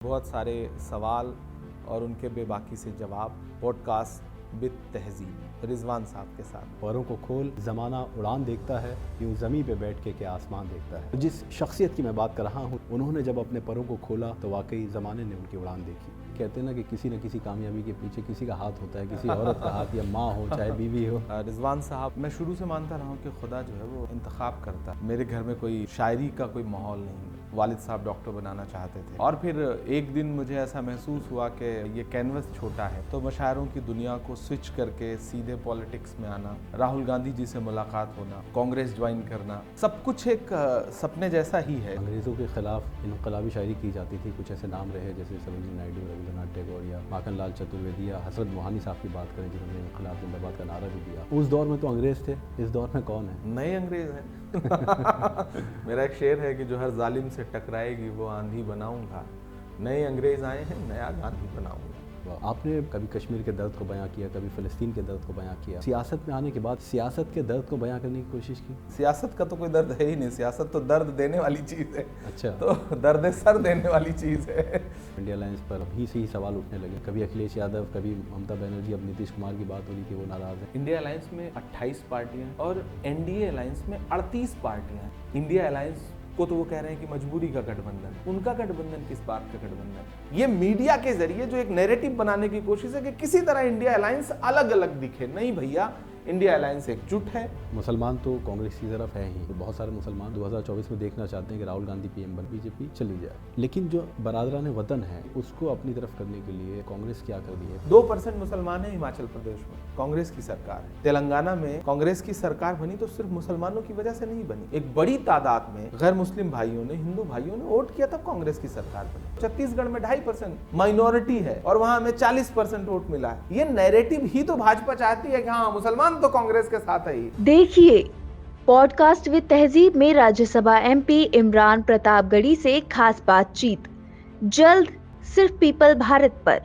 बहुत सारे सवाल और उनके बेबाकी से जवाब पॉडकास्ट विद तहजीब रिजवान साहब के साथ। पैरों को खोल, ज़माना उड़ान देखता है, यूँ ज़मीं पे बैठ के क्या आसमान देखता है। जिस शख्सियत की मैं बात कर रहा हूँ, उन्होंने जब अपने पैरों को खोला तो वाकई ज़माने ने उनकी उड़ान देखी। कहते हैं ना कि किसी न किसी कामयाबी के पीछे किसी का हाथ होता है, किसी औरत का हाथ, या माँ हो चाहे बीवी हो। रिजवान साहब, मैं शुरू से मानता रहा हूँ कि खुदा जो है वो इंतखाब करता है। मेरे घर में कोई शायरी का कोई माहौल नहीं, वालिद साहब डॉक्टर बनाना चाहते थे और फिर एक दिन मुझे ऐसा महसूस हुआ कि ये कैनवस छोटा है, तो मशायरों की दुनिया को स्विच करके सीधे पॉलिटिक्स में आना, राहुल गांधी जी से मुलाकात होना, कांग्रेस ज्वाइन करना, सब कुछ एक सपने जैसा ही है। अंग्रेज़ों के खिलाफ इनकलाबी शायरी की जाती थी। कुछ ऐसे नाम रहे जैसे सरोजिनी नायडू, रविंद्रनाथ टैगोर या माखनलाल चतुर्वेदी या हजरत मोहानी साहब की बात करें जिन्होंने इनकलाब जिंदाबाद का नारा भी दिया। उस दौर में तो अंग्रेज़ थे, इस दौर में कौन है? नए अंग्रेज हैं। मेरा एक शेर है कि जो हर जालिम से टकराएगी वो आंधी बनाऊंगा। नए अंग्रेज आए हैं, नया गांधी बनाऊंगा। आपने कभी कश्मीर के दर्द को बयां किया, कभी फ़लस्तीन के दर्द को बयां किया। सियासत में आने के बाद सियासत के दर्द को बयां करने की कोशिश की? सियासत का तो कोई दर्द है ही नहीं, सियासत तो दर्द देने वाली चीज़ है। अच्छा, तो दर्द सर देने वाली चीज़ है। इंडिया अलायंस पर अभी से ही सवाल उठने लगे। कभी अखिलेश यादव, कभी ममता बनर्जी, अब नीतीश कुमार की बात हो रही कि वो नाराज़ है। इंडिया अलायंस में 28 पार्टियां और एनडीए अलायंस में 38 पार्टियां हैं। इंडिया अलायंस को तो वो कह रहे हैं कि मजबूरी का गठबंधन, उनका गठबंधन किस बात का गठबंधन? ये मीडिया के जरिए जो एक नैरेटिव बनाने की कोशिश है कि किसी तरह इंडिया अलायंस अलग अलग दिखे। नहीं भैया, इंडिया अलायंस एकजुट है। मुसलमान तो कांग्रेस की तरफ है ही। बहुत सारे मुसलमान 2024 में देखना चाहते हैं कि राहुल गांधी पीएम बन, बीजेपी चली जाए। लेकिन जो बरादरान वतन है उसको अपनी तरफ करने के लिए कांग्रेस क्या कर रही है? 2% मुसलमान है हिमाचल प्रदेश में, कांग्रेस की सरकार है। तेलंगाना में कांग्रेस की सरकार बनी तो सिर्फ मुसलमानों की वजह से नहीं बनी। एक बड़ी तादाद में गैर मुस्लिम भाइयों ने, हिंदू भाइयों ने वोट किया तब कांग्रेस की सरकार बनी। छत्तीसगढ़ में 2.5% माइनॉरिटी है और वहां हमें 40% वोट मिला है। ये नैरेटिव ही तो भाजपा चाहती है कि हाँ, मुसलमान तो कांग्रेस के साथ है ही। देखिए पॉडकास्ट विद तहजीब में राज्यसभा एमपी इमरान प्रतापगढ़ी से खास बातचीत जल्द सिर्फ पीपल भारत पर।